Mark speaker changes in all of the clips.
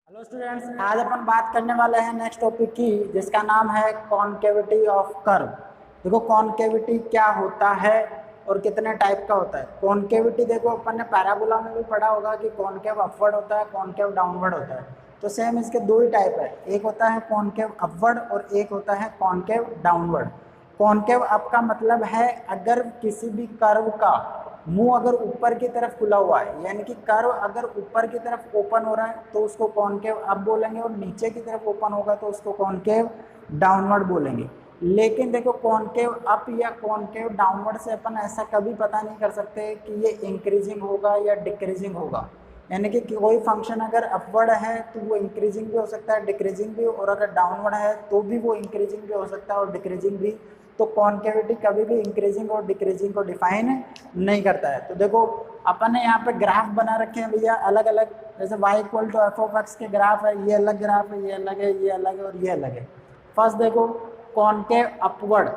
Speaker 1: Hello students, आज अपन बात करने वाले हैं नेक्स्ट टॉपिक की, जिसका नाम है कॉनकेविटी ऑफ कर्व। देखो कॉनकेविटी क्या होता है और कितने टाइप का होता है। कॉनकेविटी देखो अपन ने पैराबोला में भी पढ़ा होगा कि कॉनकेव अपवर्ड होता है, कॉनकेव डाउनवर्ड होता है। तो सेम इसके दो ही टाइप है, एक होता है कॉनकेव अपवर्ड और एक होता है कॉनकेव डाउनवर्ड। कॉनकेव अप का मतलब है अगर किसी भी कर्व का मुंह अगर ऊपर की तरफ खुला हुआ है, यानी कि कर्व अगर ऊपर की तरफ ओपन हो रहा है तो उसको कॉनकेव अप बोलेंगे, और नीचे की तरफ ओपन होगा तो उसको कॉनकेव डाउनवर्ड बोलेंगे। लेकिन देखो कॉनकेव अप या कॉनकेव डाउनवर्ड से अपन ऐसा कभी पता नहीं कर सकते कि ये इंक्रीजिंग होगा या डिक्रीजिंग होगा। यानी कि कोई फंक्शन अगर अपवर्ड है तो वो इंक्रीजिंग भी हो सकता है, डिक्रीजिंग भी, और अगर डाउनवर्ड है तो भी वो इंक्रीजिंग भी हो सकता है और डिक्रीजिंग भी। तो कॉनकेविटी कभी भी इंक्रीजिंग और डिक्रीजिंग को डिफाइन नहीं करता है। तो देखो अपन ने यहाँ पे ग्राफ बना रखे हैं भैया अलग अलग, जैसे y equal to f of x के ग्राफ है, ये अलग ग्राफ है, ये अलग है, ये अलग है और ये अलग है। फर्स्ट देखो कॉनकेव अपवर्ड,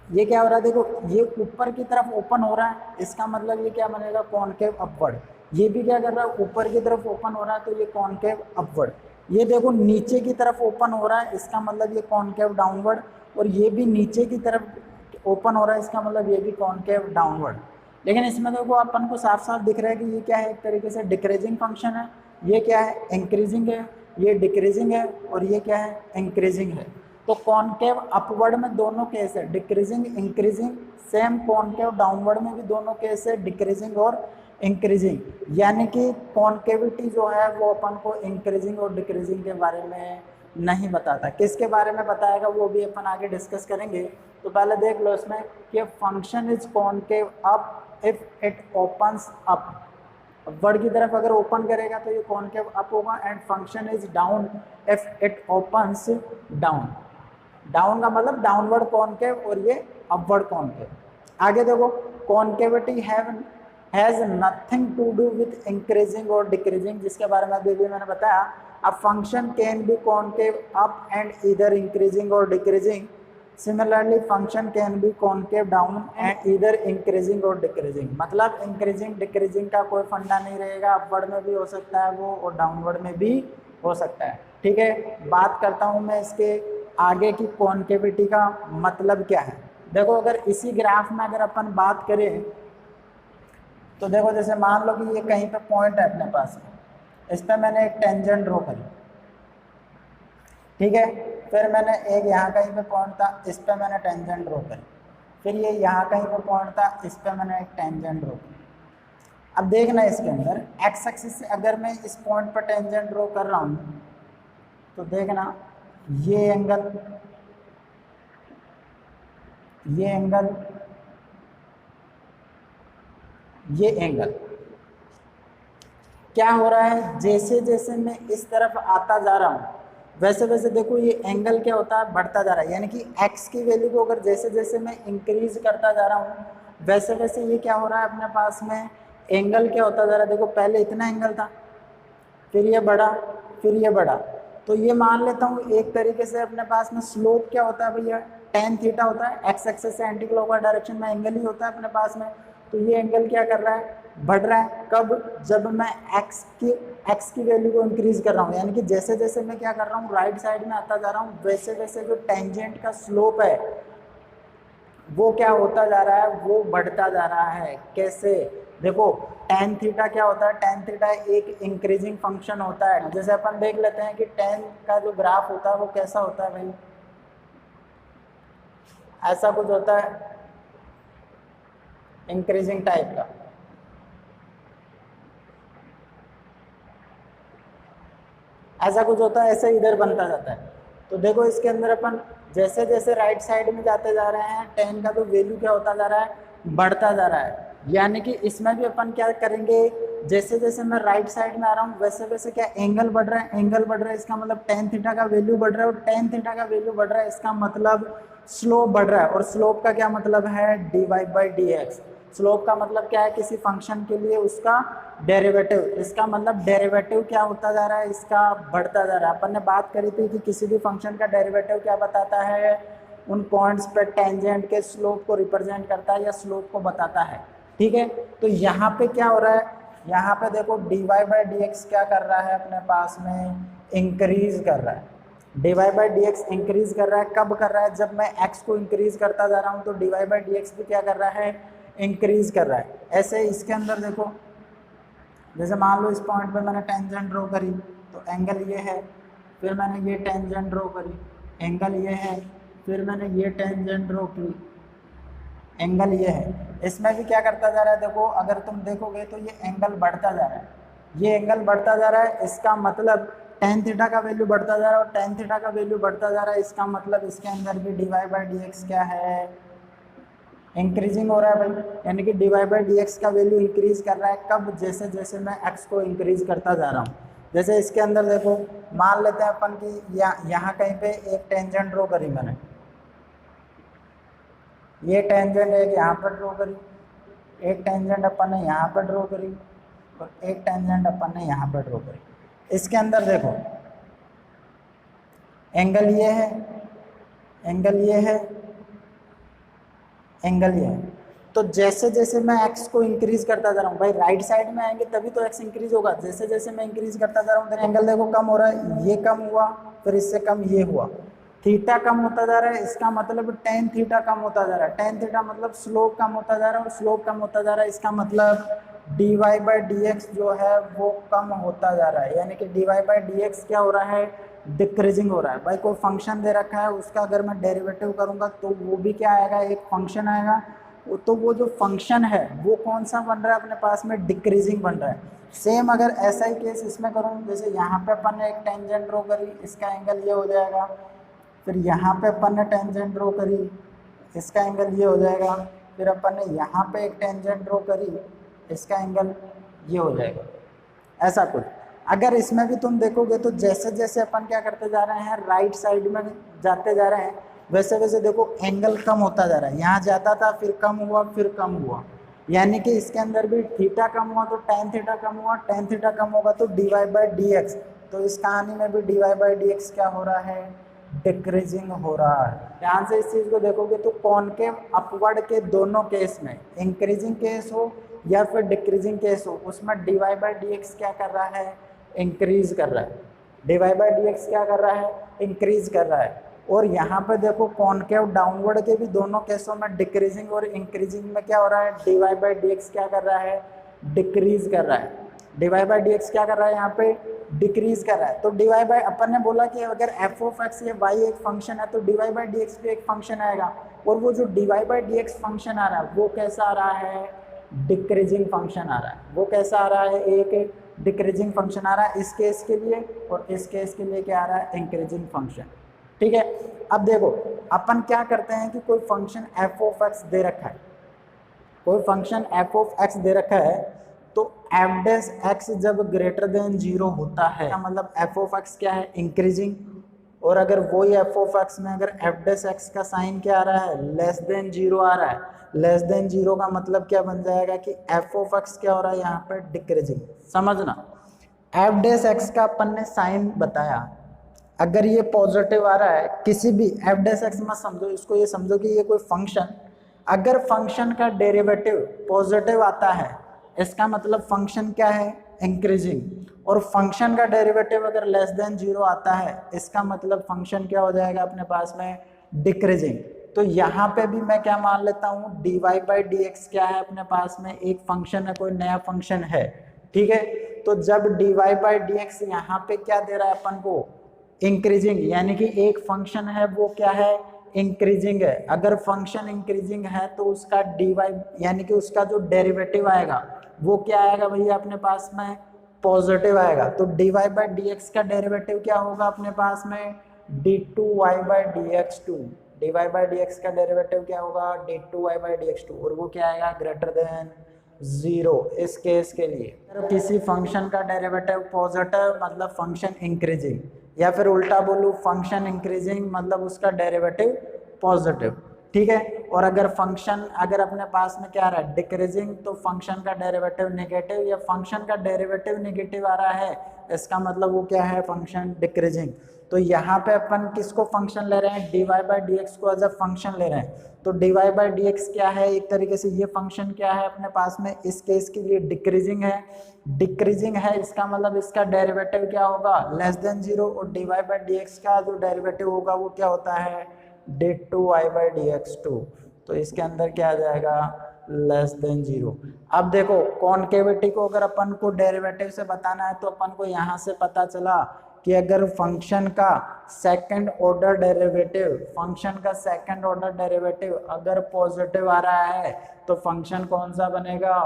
Speaker 1: ये क्या हो रहा है, देखो ये ऊपर की तरफ ओपन हो रहा है, इसका मतलब ये क्या बनेगा, कॉनकेव अपवर्ड। ये भी क्या कर रहा है, ऊपर की तरफ ओपन हो रहा है, तो ये कॉनकेव अपवर्ड। ये देखो नीचे की तरफ ओपन हो रहा है, इसका मतलब ये कॉनकेव डाउनवर्ड। और ये भी नीचे की तरफ ओपन हो रहा है, इसका मतलब ये भी कॉनकेव डाउनवर्ड। लेकिन इसमें देखो अपन को साफ साफ दिख रहा है कि ये क्या है, एक तरीके से डिक्रीजिंग फंक्शन है, ये क्या है, इंक्रीजिंग है, ये डिक्रीजिंग है, और ये क्या है, इंक्रीजिंग है। तो कॉनकेव अपवर्ड में दोनों केस है, decreasing increasing. Same concave downward में भी दोनों केस है, डिक्रीजिंग और इंक्रीजिंग। यानी कि कॉनकेविटी जो है वो अपन को इंक्रीजिंग और डिक्रीजिंग के बारे में नहीं बताता। किसके बारे में बताएगा वो भी अपन आगे डिस्कस करेंगे। तो पहले देख लो इसमें कि function is concave up if it opens up. Word की तरफ अगर ओपन करेगा तो ये कॉनकेव अप होगा, and function is down if it opens down. Down का मतलब डाउनवर्ड कॉनकेव और ये अपवर्ड कॉनकेव। आगे देखो concavity has nothing to do with increasing और डिक्रीजिंग, जिसके बारे में अभी भी मैंने बताया। A function can be concave up and either increasing और decreasing. Similarly function can be concave down and either increasing और डिक्रीजिंग। मतलब इंक्रीजिंग डिक्रीजिंग का कोई फंडा नहीं रहेगा, अपवर्ड में भी हो सकता है वो और डाउनवर्ड में भी हो सकता है। ठीक है, बात करता हूँ मैं इसके आगे की कॉनकेविटी का मतलब क्या है। देखो अगर इसी ग्राफ में अगर अपन बात करें तो देखो जैसे मान लो कि ये कहीं पे पॉइंट है अपने पास, इस पर मैंने एक टेंजेंट ड्रॉ करी, ठीक है। फिर मैंने एक यहाँ कहीं पे पॉइंट था, इस पर मैंने टेंजेंट ड्रॉ करी। फिर ये यहाँ कहीं पे पॉइंट था, इस पर मैंने एक टेंजेंट ड्रॉ करी। अब देखना इसके अंदर एक्स एक्सिस से अगर मैं इस पॉइंट पर टेंजेंट ड्रॉ कर रहा हूँ तो देखना ये एंगल, ये एंगल, ये एंगल, क्या हो रहा है, जैसे जैसे मैं इस तरफ आता जा रहा हूँ वैसे वैसे देखो ये एंगल क्या होता है, बढ़ता जा रहा है। यानी कि x की वैल्यू को अगर जैसे जैसे मैं इंक्रीज करता जा रहा हूँ वैसे वैसे ये क्या हो रहा है अपने पास में, एंगल क्या होता जा रहा है। देखो पहले इतना एंगल था, फिर ये बढ़ा, फिर ये बढ़ा। तो ये मान लेता हूँ एक तरीके से अपने पास में स्लोप क्या होता है भैया, टेन थीटा होता है। एक्स एक्सिस से एंटी क्लॉकवाइज डायरेक्शन में एंगल ही होता है अपने पास में। तो ये एंगल क्या कर रहा है, बढ़ रहा है। कब, जब मैं एक्स की वैल्यू को इंक्रीज कर रहा हूँ, यानी कि जैसे जैसे मैं क्या कर रहा हूँ राइट साइड में आता जा रहा हूँ वैसे वैसे जो टेंजेंट का स्लोप है वो क्या होता जा रहा है, वो बढ़ता जा रहा है। कैसे, देखो टेन थीटा क्या होता है, टेन थीटा एक इंक्रीजिंग फंक्शन होता है। जैसे अपन देख लेते हैं कि टेन का जो ग्राफ होता है वो कैसा होता है भाई, ऐसा कुछ होता है इंक्रीजिंग टाइप का। ऐसा कुछ होता है, ऐसे इधर बनता जाता है। तो देखो इसके अंदर अपन जैसे जैसे राइट साइड में जाते जा रहे हैं टेन का तो वैल्यू क्या होता जा रहा है, बढ़ता जा रहा है। यानी कि इसमें भी अपन क्या करेंगे, जैसे जैसे मैं राइट साइड में आ रहा हूँ वैसे वैसे क्या एंगल बढ़ रहा है, एंगल बढ़ रहा है, इसका मतलब टेन थीटा का वैल्यू बढ़ रहा है, और टेन थीटा का वैल्यू बढ़ रहा है इसका मतलब स्लोप बढ़ रहा है। और स्लोप का क्या मतलब है, dy by d x. Slope का मतलब क्या है, किसी फंक्शन के लिए उसका डेरिवेटिव। इसका मतलब डेरिवेटिव क्या होता जा रहा है, इसका बढ़ता जा रहा है। अपन ने बात करी थी कि किसी भी फंक्शन का डेरिवेटिव क्या बताता है, उन पॉइंट्स पे टेंजेंट के स्लोप को रिप्रेजेंट करता है या स्लोप को बताता है। ठीक है, तो यहाँ पे क्या हो रहा है, यहाँ पे देखो dy बाई डी एक्स क्या कर रहा है अपने पास में, इंक्रीज कर रहा है। dy by d x increase कर रहा है, कब कर रहा है, जब मैं x को इंक्रीज करता जा रहा हूँ तो dy बाई डी एक्स भी क्या कर रहा है, इंक्रीज कर रहा है। ऐसे इसके अंदर देखो, जैसे मान लो इस पॉइंट पे मैंने टेंजेंट ड्रॉ करी तो एंगल ये है, फिर मैंने ये टेंजेंट ड्रॉ करी, एंगल ये है, फिर मैंने ये टेंजेंट ड्रॉ की, एंगल ये है। इसमें भी क्या करता जा रहा है, देखो अगर तुम देखोगे तो ये एंगल बढ़ता जा रहा है, ये एंगल बढ़ता जा रहा है, इसका मतलब टेन थीटा का वैल्यू बढ़ता जा रहा है और टेन थीटा का वैल्यू बढ़ता जा रहा है, इसका मतलब इसके अंदर भी dy बाई डी एक्स क्या है, इंक्रीजिंग हो रहा है भाई। यानी कि dy बाई डी एक्स का वैल्यू इंक्रीज कर रहा है, कब, जैसे जैसे मैं x को इंक्रीज करता जा रहा हूँ। जैसे इसके अंदर देखो, मान लेते हैं अपन कि यहाँ कहीं पे एक टेंजेंट ड्रॉ करी मैंने, ये टेंजेंट एक यहाँ पर ड्रॉ करी, एक टेंजेंट अपन ने यहाँ पर ड्रॉ करी और एक टेंजेंट अपन ने यहाँ पर ड्रॉ करी। इसके अंदर देखो एंगल ये है, एंगल ये है, एंगल ये है। तो जैसे जैसे मैं x को इंक्रीज करता जा रहा हूँ भाई, राइट साइड में आएंगे तभी तो x इंक्रीज होगा। जैसे जैसे मैं इंक्रीज करता जा रहा हूँ एंगल देखो कम हो रहा है, ये कम हुआ, फिर इससे कम ये हुआ, थीटा कम होता जा रहा है, इसका मतलब टेन थीटा कम होता जा रहा है। टेन थीटा मतलब स्लोप कम होता जा रहा है और स्लोप कम होता जा रहा है, इसका मतलब dy बाई डी एक्स जो है वो कम होता जा रहा है। यानी कि dy बाई डी एक्स क्या हो रहा है, डिक्रीजिंग हो रहा है। भाई कोई फंक्शन दे रखा है, उसका अगर मैं डेरिवेटिव करूंगा तो वो भी क्या आएगा, एक फंक्शन आएगा। तो वो जो फंक्शन है वो कौन सा बन रहा है अपने पास में, डिक्रीजिंग बन रहा है। सेम अगर ऐसा ही केस इसमें करूँ, जैसे यहाँ पे अपन ने एक टेंजेंट ड्रॉ करी, इसका एंगल ये हो जाएगा, फिर यहाँ पे अपन ने टेंजेंट ड्रॉ करी, इसका एंगल ये हो जाएगा, फिर अपन ने यहाँ पे एक टेंजेंट ड्रॉ करी, इसका एंगल ये हो जाएगा। ऐसा कुछ अगर इसमें भी तुम देखोगे तो जैसे जैसे अपन क्या करते जा रहे हैं, राइट साइड में जाते जा रहे हैं, वैसे वैसे देखो एंगल कम होता जा रहा है। यहाँ जाता था, फिर कम हुआ, फिर कम हुआ। यानी कि इसके अंदर भी थीटा कम हुआ तो टेन थीटा कम हुआ, टेन थीटा कम होगा तो dy बाई डी एक्स। तो इस कहानी में भी dy बाई डी एक्स क्या हो रहा है, डिक्रीजिंग हो रहा है। ध्यान से इस चीज़ को देखोगे तो कॉनकेव अपवर्ड के दोनों केस में, इंक्रीजिंग केस हो या फिर डिक्रीजिंग केस हो, उसमें dy बाई डी एक्स क्या कर रहा है, इंक्रीज कर रहा है। dy बाई डी एक्स क्या कर रहा है, इंक्रीज कर रहा है। और यहाँ पे देखो कॉनकेव डाउनवर्ड के भी दोनों केसों में डिक्रीजिंग और इंक्रीजिंग में क्या हो रहा है, dy बाई डी एक्स क्या कर रहा है, डिक्रीज कर रहा है। dy बाई डी एक्स क्या कर रहा है, यहाँ पे डिक्रीज कर रहा है। तो dy बाई, अपन ने बोला कि अगर f ऑफ x या y एक फंक्शन है तो dy बाई डी एक्स भी एक फंक्शन आएगा। और वो जो dy by d x function आ रहा है वो कैसा आ रहा है, डिक्रीजिंग फंक्शन आ रहा है। वो कैसा आ रहा है, एक डिक्रीजिंग फंक्शन आ रहा है इस केस के लिए, और इस केस के लिए क्या आ रहा है, इंक्रीजिंग फंक्शन। ठीक है। अब देखो अपन क्या करते हैं कि कोई फंक्शन f ऑफ x दे रखा है, कोई फंक्शन f ऑफ x दे रखा है, तो f डैश x जब ग्रेटर देन 0 होता है, मतलब f ऑफ x क्या है, इंक्रीजिंग। और अगर वही f ऑफ x में अगर f डैश x का साइन क्या आ रहा है, लेस देन 0 आ रहा है, लेस देन 0 का मतलब क्या बन जाएगा कि f ऑफ x क्या हो रहा है यहाँ पर, डिक्रीजिंग। समझना, f डैश x का अपन ने साइन बताया, अगर ये पॉजिटिव आ रहा है, किसी भी f डैश x मत समझो इसको, ये समझो कि ये कोई फंक्शन, अगर फंक्शन का डेरिवेटिव पॉजिटिव आता है इसका मतलब फंक्शन क्या है, इंक्रीजिंग। और फंक्शन का डेरिवेटिव अगर लेस देन 0 आता है इसका मतलब फंक्शन क्या हो जाएगा अपने पास में, डिक्रीजिंग। तो यहाँ पे भी मैं क्या मान लेता हूँ, dy बाई डी एक्स क्या है अपने पास में, एक फंक्शन है, कोई नया फंक्शन है। ठीक है। तो जब dy बाई डी एक्स यहाँ पे क्या दे रहा है अपन को, इंक्रीजिंग, यानी कि एक फंक्शन है वो क्या है, इंक्रीजिंग है। अगर फंक्शन इंक्रीजिंग है तो उसका dy यानी कि उसका जो डेरिवेटिव आएगा वो क्या आएगा भैया अपने पास में, पॉजिटिव आएगा। तो dy बाई डी एक्स का डेरिवेटिव क्या होगा अपने पास में, d2y by d x two. dy by d x का डेरिवेटिव क्या होगा, d2y by d x to, और वो क्या आएगा, ग्रेटर देन 0 इस केस के लिए। अगर किसी फंक्शन का डेरिवेटिव पॉजिटिव मतलब फंक्शन इंक्रीजिंग, या फिर उल्टा बोलूँ फंक्शन इंक्रीजिंग मतलब उसका डेरिवेटिव पॉजिटिव। ठीक है। और अगर फंक्शन अगर अपने पास में क्या आ रहा है डिक्रीजिंग, तो फंक्शन का डेरिवेटिव नेगेटिव, या फंक्शन का डेरिवेटिव नेगेटिव आ रहा है, इसका मतलब वो क्या है फंक्शन डिक्रीजिंग। तो यहाँ पे अपन किसको फंक्शन ले रहे हैं, dy बाई डी एक्स को एज अ फंक्शन ले रहे हैं। तो dy बाई डी एक्स क्या है, एक तरीके से ये फंक्शन क्या है अपने पास में इस केस के लिए डिक्रीजिंग है। डिक्रीजिंग है इसका मतलब इसका डेरिवेटिव क्या होगा लेस देन 0, और dy बाई डी एक्स का जो डेरिवेटिव होगा वो क्या होता है d2y बाई डी एक्स 2। तो इसके अंदर क्या आ जाएगा लेस देन 0। अब देखो कॉनकेविटी को अगर अपन को डेरिवेटिव से बताना है तो अपन को यहाँ से पता चला कि अगर फंक्शन का सेकंड ऑर्डर डेरिवेटिव अगर पॉजिटिव आ रहा है तो फंक्शन कौन सा बनेगा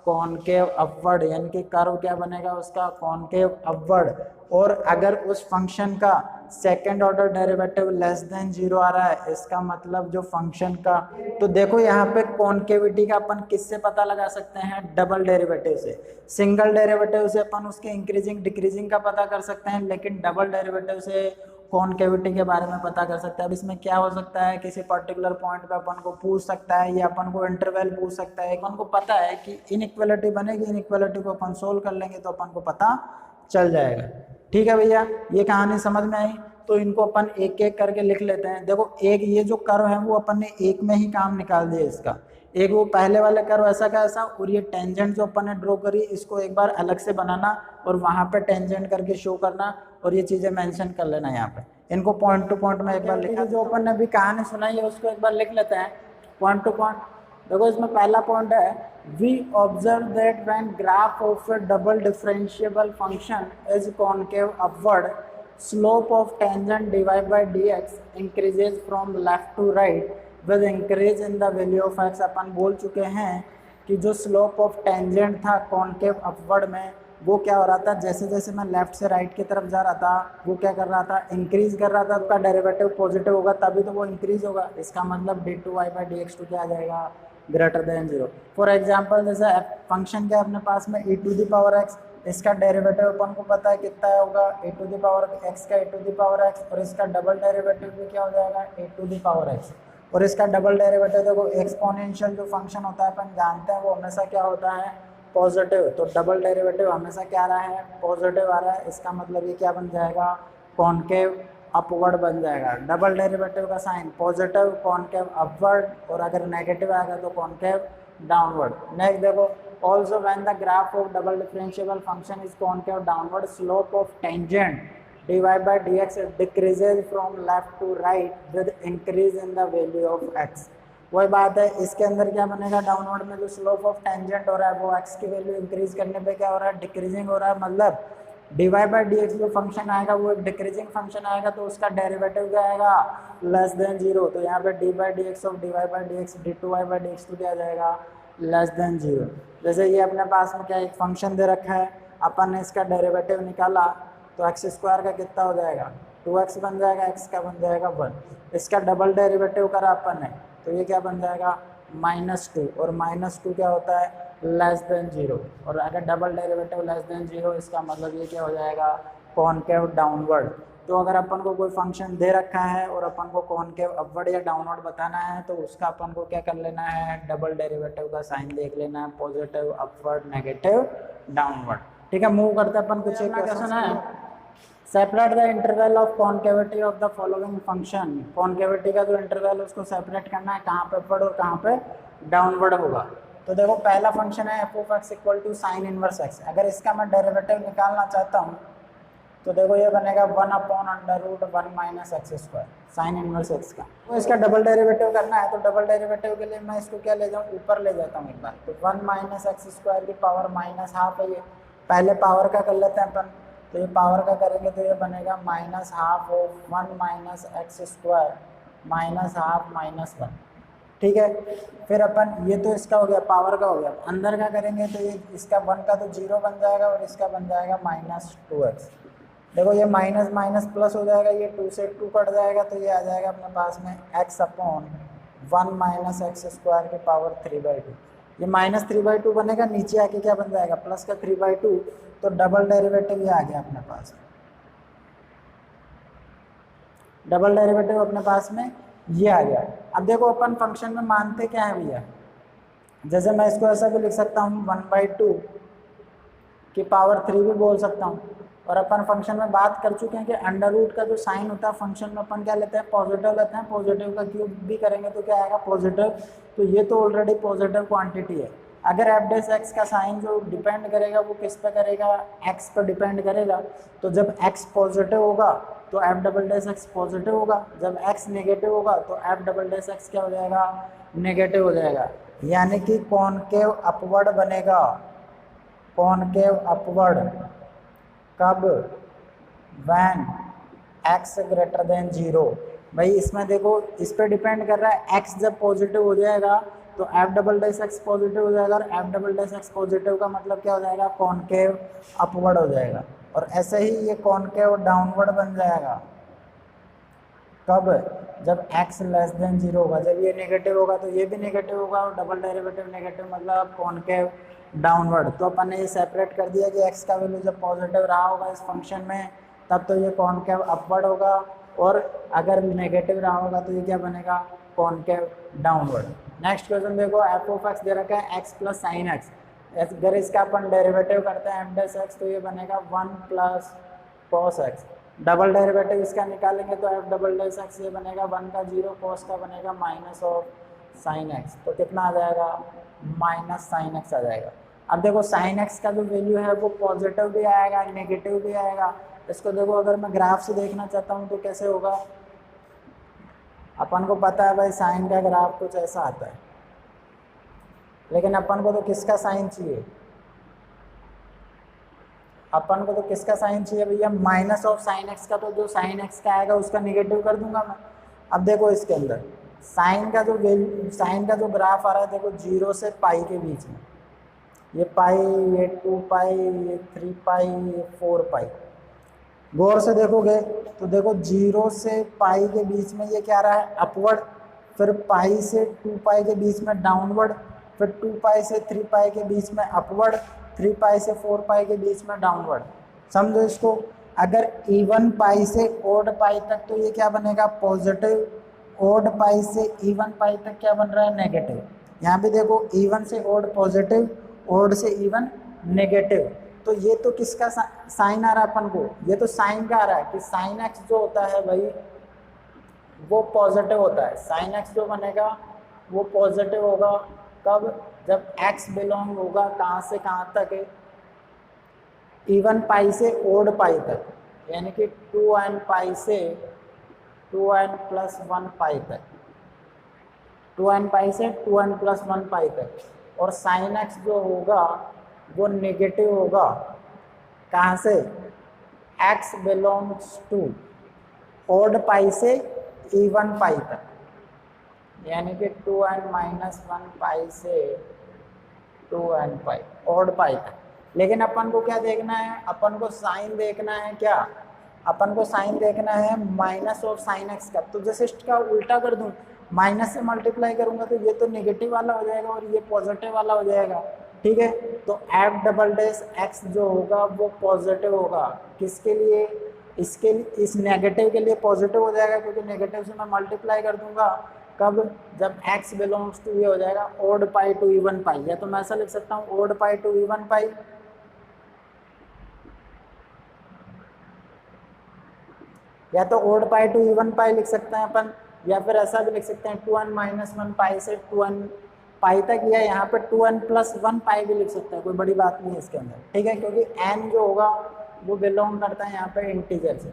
Speaker 1: कॉनकेव अपवर्ड, यानी कि कर्व क्या बनेगा उसका कॉनकेव अपवर्ड। और अगर उस फंक्शन का second order derivative less than 0 आ रहा है, इसका मतलब जो फंक्शन का, तो देखो यहाँ पे कॉनकेविटी का अपन किससे पता लगा सकते हैं डबल डेरिवेटिव से। सिंगल डेरिवेटिव से अपन उसके इंक्रीजिंग डिक्रीजिंग का पता कर सकते हैं, लेकिन डबल डेरिवेटिव से कॉनकेविटी के बारे में पता कर सकते हैं। अब इसमें क्या हो सकता है किसी पर्टिकुलर पॉइंट पे अपन को पूछ सकता है, या अपन को इंटरवल पूछ सकता है। अपन को पता है कि इनइक्वालिटी बनेगी, इनइक्वालिटी को अपन सोल्व कर लेंगे तो अपन को पता चल जाएगा। ठीक है भैया, ये कहानी समझ में आई। तो इनको अपन एक एक करके लिख लेते हैं। देखो एक ये जो कर्व है वो अपन ने एक में ही काम निकाल दिया इसका। एक वो पहले वाला कर्व ऐसा का ऐसा, और ये टेंजेंट जो अपन ने ड्रॉ करी इसको एक बार अलग से बनाना और वहां पे टेंजेंट करके शो करना, और ये चीजें मेंशन कर लेना यहाँ पे। इनको पॉइंट टू पॉइंट में एक बार लिखा, जो अपन ने अभी कहानी सुनाई है उसको एक बार लिख लेते हैं पॉइंट टू पॉइंट। देखो इसमें पहला पॉइंट है we observe that when graph of a double differentiable function is concave upward, slope of tangent dy by dx increases from left to right with increase in the value of x। अपन बोल चुके हैं कि जो slope of tangent था concave upward में वो क्या हो रहा था, जैसे जैसे मैं लेफ्ट से राइट की तरफ जा रहा था वो क्या कर रहा था इंक्रीज कर रहा था। उसका डेरिवेटिव पॉजिटिव होगा तभी तो वो इंक्रीज होगा। इसका मतलब d2y बाई डी एक्स 2 क्या आ जाएगा ग्रेटर देन 0। फॉर एग्जाम्पल जैसे फंक्शन क्या अपने पास में e to the power x, इसका डेरिवेटिव अपन को पता है कितना होगा e to the power x का e to the power x, और इसका डबल डेरिवेटिव भी क्या हो जाएगा e to the power x। और इसका डबल डेरिवेटिव देखो एक्सपोनेंशियल जो फंक्शन होता है अपन जानते हैं वो हमेशा क्या होता है पॉजिटिव। तो डबल डेरिवेटिव हमेशा क्या आ रहा है पॉजिटिव आ रहा है। इसका मतलब ये क्या बन जाएगा कॉनकेव अपवर्ड बन जाएगा। डबल डेरिवेटिव का साइन पॉजिटिव कॉनकेव अपवर्ड, और अगर नेगेटिव आएगा तो कॉनकेव डाउनवर्ड। नेक्स्ट देखो also when the graph of double differentiable function is concave downward, slope of tangent dy by d x decreases from left to right with increase in the value of x। वही बात है इसके अंदर क्या बनेगा downward में जो slope of tangent हो रहा है वो x की वैल्यू इंक्रीज करने पे क्या हो रहा है डिक्रीजिंग हो रहा है। मतलब dy बाई डी एक्स जो फंक्शन आएगा वो एक डिक्रीजिंग फंक्शन आएगा तो उसका डेरिवेटिव क्या आएगा लेस देन 0। तो यहाँ पे dy by d x of dy by d x d2y by d x 2 क्या आ जाएगा लेस देन 0। जैसे ये अपने पास में क्या एक फंक्शन दे रखा है, अपन ने इसका डेरिवेटिव निकाला तो एक्स स्क्वायर का कितना हो जाएगा 2x बन जाएगा, x का बन जाएगा 1। इसका डबल डेरिवेटिव करा अपन ने तो ये क्या बन जाएगा -2, और -2 क्या होता है लेस देन 0। और अगर डबल डेरिवेटिव लेस देन 0 इसका मतलब ये क्या हो जाएगा कॉनकेव डाउनवर्ड। तो अगर अपन को कोई फंक्शन दे रखा है और अपन को कॉनकेव अपवर्ड या डाउनवर्ड बताना है तो उसका अपन को क्या कर लेना है डबल डेरिवेटिव का साइन देख लेना है पॉजिटिव अपवर्ड नेगेटिव डाउनवर्ड। ठीक है, मूव करते हैं अपन कुछ एक क्वेश्चन है separate the interval of कॉनकेविटी of the following function. कॉनकेविटी का जो इंटरवल है उसको सेपरेट करना है कहाँ पे अपवर्ड और कहाँ पे डाउनवर्ड होगा। तो देखो पहला फंक्शन है f of x equal to sine inverse x. अगर इसका मैं डेरिवेटिव निकालना चाहता हूँ तो देखो ये बनेगा 1/√1 minus x square sine inverse x का। तो इसका डबल डेरिवेटिव करना है तो डबल डेरिवेटिव के लिए मैं इसको क्या ले जाऊँ ऊपर ले जाता हूँ एक बार। तो 1 माइनस एक्स स्क्वायर की पावर -12 है। ये पहले पावर का कर लेते हैं अपन। तो ये पावर का करेंगे तो ये बनेगा -12 ऑफ 1 माइनस एक्स स्क्वायर -12 -1। ठीक है, फिर अपन ये तो इसका हो गया पावर का हो गया। अंदर का करेंगे तो ये इसका 1 का तो 0 बन जाएगा और इसका बन जाएगा -2x। देखो ये माइनस माइनस प्लस हो जाएगा, ये 2 से 2 कट जाएगा तो ये आ जाएगा अपने पास में x/1 माइनस एक्स स्क्वायर की पावर 3/2। ये -3/2 बनेगा, नीचे आके क्या बन जाएगा प्लस का 3/2। तो डबल डेरिवेटिव ये आ गया अपने पास। डबल डेरिवेटिव अपने पास में ये आ गया। अब देखो अपन फंक्शन में मानते क्या है भैया, जैसे मैं इसको ऐसा भी लिख सकता हूँ 1/2 की पावर 3 भी बोल सकता हूँ। और अपन फंक्शन में बात कर चुके हैं कि अंडर रूट का जो साइन होता है फंक्शन में अपन क्या लेते हैं, पॉजिटिव लेते हैं। पॉजिटिव का क्यूब भी करेंगे तो क्या आएगा, पॉजिटिव। तो ये तो ऑलरेडी पॉजिटिव क्वांटिटी है। अगर एफ डैश एक्स का साइन जो डिपेंड करेगा वो किस पे करेगा, एक्स पर डिपेंड करेगा। तो जब एक्स पॉजिटिव होगा तो F double dash x positive होगा, जब एक्स नेगेटिव होगा तो एफ डबल डैश एक्स क्या हो जाएगा, नेगेटिव हो जाएगा। यानी कि कॉनकेव अपवर्ड बनेगा, कॉनकेव अपवर्ड कब, वैन एक्स ग्रेटर देन 0। भाई इसमें देखो इस पे डिपेंड कर रहा है, एक्स जब पॉजिटिव हो जाएगा तो F double dash x positive हो जाएगा, और F double dash x positive का मतलब क्या हो जाएगा, कॉनकेव अपवर्ड हो जाएगा। और ऐसे ही ये कॉनकेव डाउनवर्ड बन जाएगा कब, जब x लेस देन 0 होगा। जब ये नेगेटिव होगा तो ये भी नेगेटिव होगा, और डबल डेरिवेटिव नेगेटिव मतलब कॉनकेव डाउनवर्ड। तो अपन ने ये सेपरेट कर दिया कि x का वैल्यू जब पॉजिटिव रहा होगा इस फंक्शन में तब तो ये कॉनकेव अपवर्ड होगा, और अगर नेगेटिव रहा होगा तो ये क्या बनेगा, कॉनकेव डाउनवर्ड। नेक्स्ट क्वेश्चन देखो, एफ ऑफ एक्स दे रखा है x प्लस साइन एक्स। अगर इसका अपन डेरिवेटिव करते हैं एफ डैश एक्स तो ये बनेगा 1 plus cos x. Double derivative इसका निकालेंगे तो एफ डबल डैश एक्स ये बनेगा 1 का 0, कॉस का बनेगा माइनस ऑफ साइन एक्स। तो कितना आ जाएगा, माइनस साइन एक्स आ जाएगा। अब देखो साइन एक्स का जो वैल्यू है वो पॉजिटिव भी आएगा नेगेटिव भी आएगा। इसको देखो अगर मैं ग्राफ से देखना चाहता हूँ तो कैसे होगा, अपन को पता है भाई साइन का ग्राफ कुछ ऐसा आता है, लेकिन अपन को तो किसका साइन चाहिए, अपन को तो किसका साइन चाहिए भैया, माइनस ऑफ साइन एक्स का। तो जो साइन एक्स का आएगा उसका निगेटिव कर दूंगा मैं। अब देखो इसके अंदर साइन का जो वैल्यू, साइन का जो ग्राफ आ रहा है देखो 0 से पाई के बीच में, ये पाई, ये 2 पाई, ये 3 पाई, ये 4 पाई। गौर से देखोगे तो देखो 0 से पाई के बीच में ये क्या रहा है, अपवर्ड, फिर पाई से 2 पाई के बीच में डाउनवर्ड, फिर 2 पाई से 3 पाई के बीच में अपवर्ड, 3 पाई से 4 पाई के बीच में डाउनवर्ड। समझो इसको, अगर इवन पाई से ओड पाई तक तो ये क्या बनेगा, पॉजिटिव, ओड पाई से इवन पाई तक क्या बन रहा है, नेगेटिव। यहाँ पे देखो इवन से ओड पॉजिटिव, ओड से इवन नेगेटिव। तो ये तो किसका साइन आ रहा है अपन को, ये तो साइन का आ रहा है कि साइन एक्स जो होता है भाई वो पॉजिटिव होता है। साइन एक्स जो बनेगा वो पॉजिटिव होगा कब, जब x बिलोंग होगा कहाँ से कहाँ तक है, इवन पाई से ओड पाई तक, यानी कि 2n पाई से 2n प्लस 1 पाई तक, 2n पाई से 2n प्लस 1 पाई तक। और साइन एक्स जो होगा वो नेगेटिव होगा कहाँ से, x बिलोंग्स टू ओड पाई से इवन पाई तक, यानी कि 2n माइनस 1 पाई से 2n पाई, ओड पाई तक। लेकिन अपन को क्या देखना है, अपन को साइन देखना है, क्या अपन को साइन देखना है माइनस ऑफ साइन एक्स का। तो जैसे इसका उल्टा कर दूं, माइनस से मल्टीप्लाई करूंगा तो ये तो नेगेटिव वाला हो जाएगा और ये पॉजिटिव वाला हो जाएगा, ठीक है। तो एफ डबल डैश एक्स जो होगा वो पॉजिटिव होगा, किसके लिए, इसके लिए, इस नेगेटिव के लिए पॉजिटिव हो जाएगा क्योंकि नेगेटिव से मैं मल्टीप्लाई कर दूंगा कब, जब x बिलोंग्स टू ये हो जाएगा odd pi to even pi. या तो मैं ऐसा लिख सकता हूँ odd pi to even pi, या तो odd pi to even pi लिख सकते हैं अपन, या फिर ऐसा भी लिख सकते हैं 2n माइनस 1 पाई से 2n पाई तक, या यहाँ पे 2n प्लस 1 पाई भी लिख सकते हैं, कोई बड़ी बात नहीं है इसके अंदर, ठीक है। क्योंकि n जो होगा वो बिलोंग करता है यहाँ पे इंटीजर से,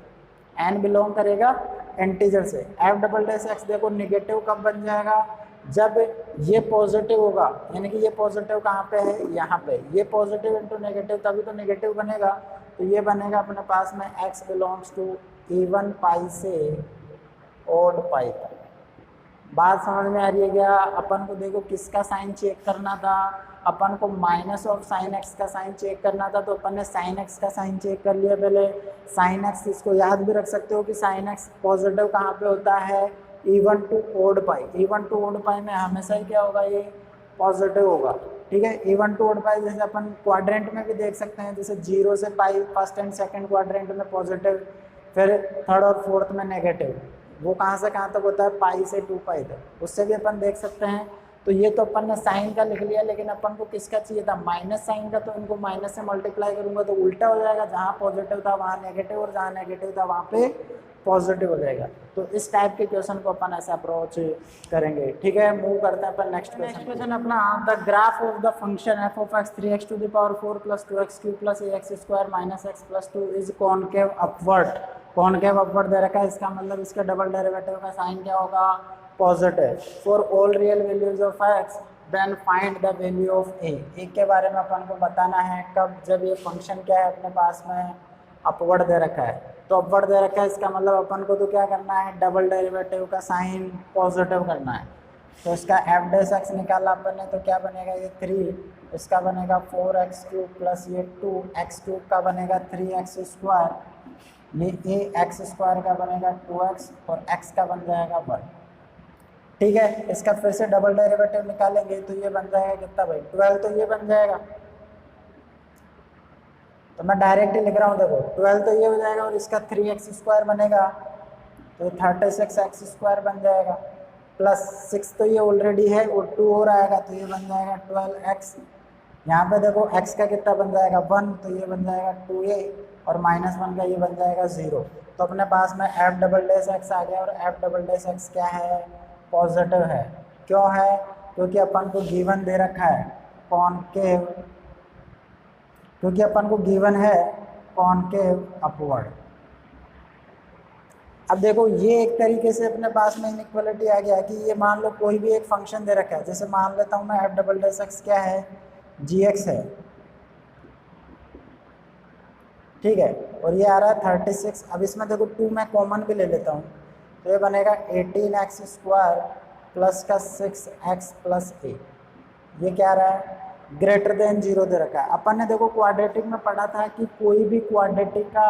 Speaker 1: n बिलोंग करेगा इंटीजर से। एफ डबल डैश एक्स देखो नेगेटिव कब बन जाएगा, जब ये पॉजिटिव होगा, यानी कि ये पॉजिटिव कहाँ पे है, यहाँ पे, ये पॉजिटिव इंटू नेगेटिव तभी तो नेगेटिव बनेगा। तो ये बनेगा अपने पास में x belongs to even pi से ओड पाई तक। बात समझ में आ रही है क्या। अपन को देखो किसका साइन चेक करना था, अपन को माइनस ऑफ साइन एक्स का साइन चेक करना था, तो अपन ने साइन एक्स का साइन चेक कर लिया पहले। साइन एक्स, इसको याद भी रख सकते हो कि साइन एक्स पॉजिटिव कहाँ पे होता है, even to odd pi. Even to odd pi में हमेशा ही क्या होगा, ये पॉजिटिव होगा, ठीक है। इवन टू ओड पाई जैसे अपन क्वाड्रेंट में भी देख सकते हैं, जैसे 0 से पाई फर्स्ट एंड सेकंड क्वाड्रेंट में पॉजिटिव, फिर थर्ड और फोर्थ में नेगेटिव, वो कहाँ से कहाँ तक होता है, पाई से 2 पाई तक, उससे भी अपन देख सकते हैं। तो ये तो अपन ने साइन का लिख लिया, लेकिन अपन को किसका चाहिए था, माइनस साइन का। तो इनको माइनस से मल्टीप्लाई करूंगा तो उल्टा हो जाएगा, जहाँ पॉजिटिव था वहाँ नेगेटिव, और जहाँ नेगेटिव था वहाँ पे पॉजिटिव हो जाएगा। तो इस टाइप के क्वेश्चन को अपन ऐसे अप्रोच करेंगे। ठीक है, मूव करते हैं अपन नेक्स्ट क्वेश्चन अपना। The graph of the function f of x 3x to the power 4 plus 2x³ plus ax square minus x plus 2 is concave upward. Concave upward दे रखा है, इसका मतलब इसका डबल डेरिवेटिव का साइन क्या होगा, positive. For all real values of x then find the value of a। एक के बारे में अपन को बताना है कब, जब ये फंक्शन क्या है अपने पास में अपवर्ड दे रखा है। तो अपवर्ड दे रखा है, इसका मतलब अपन को तो क्या करना है, डबल डेरिवेटिव का साइन पॉजिटिव करना है। तो इसका एफ डैश एक्स निकाला अपन ने, तो क्या बनेगा, ये 3, इसका बनेगा 4x³ प्लस ये 2x³ का बनेगा 3x स्क्वायर, ये ax स्क्वायर का बनेगा 2x और x का बन जाएगा 1। ठीक है, इसका फिर से डबल डेरिवेटिव निकालेंगे तो ये बन जाएगा कितना भाई, 12। तो ये बन जाएगा, तो मैं डायरेक्ट ही लिख रहा हूँ, देखो 12 तो ये हो जाएगा और इसका 3x स्क्वायर बनेगा, तो 36x स्क्वायर बन जाएगा, प्लस 6 तो ये ऑलरेडी है और 2 और आएगा तो ये बन जाएगा 12x। यहाँ पे देखो x का कितना बन जाएगा 1, तो ये बन जाएगा 2a और -1 का ये बन जाएगा 0। तो अपने पास में f डबल डैश x आ गया, और f डबल डैश x क्या है, पॉजिटिव है। क्यों है, क्योंकि अपन को गिवन दे रखा है कॉनकेव, क्योंकि अपन को गिवन है कॉनकेव अपवर्ड। अब देखो ये एक तरीके से अपने पास में इनइक्वालिटी आ गया कि ये मान लो कोई भी एक फंक्शन दे रखा है, जैसे मान लेता हूँ मैं एफ डबल डैश एक्स क्या है, gx है, ठीक है, और ये आ रहा है 36। अब इसमें देखो 2 मैं कॉमन भी ले लेता हूँ, तो ये बनेगा 18x स्क्वायर प्लस का 6x प्लस a। ये क्या आ रहा है, ग्रेटर देन 0 दे रखा है। अपन ने देखो क्वाड्रेटिक में पढ़ा था कि कोई भी क्वाड्रेटिक का,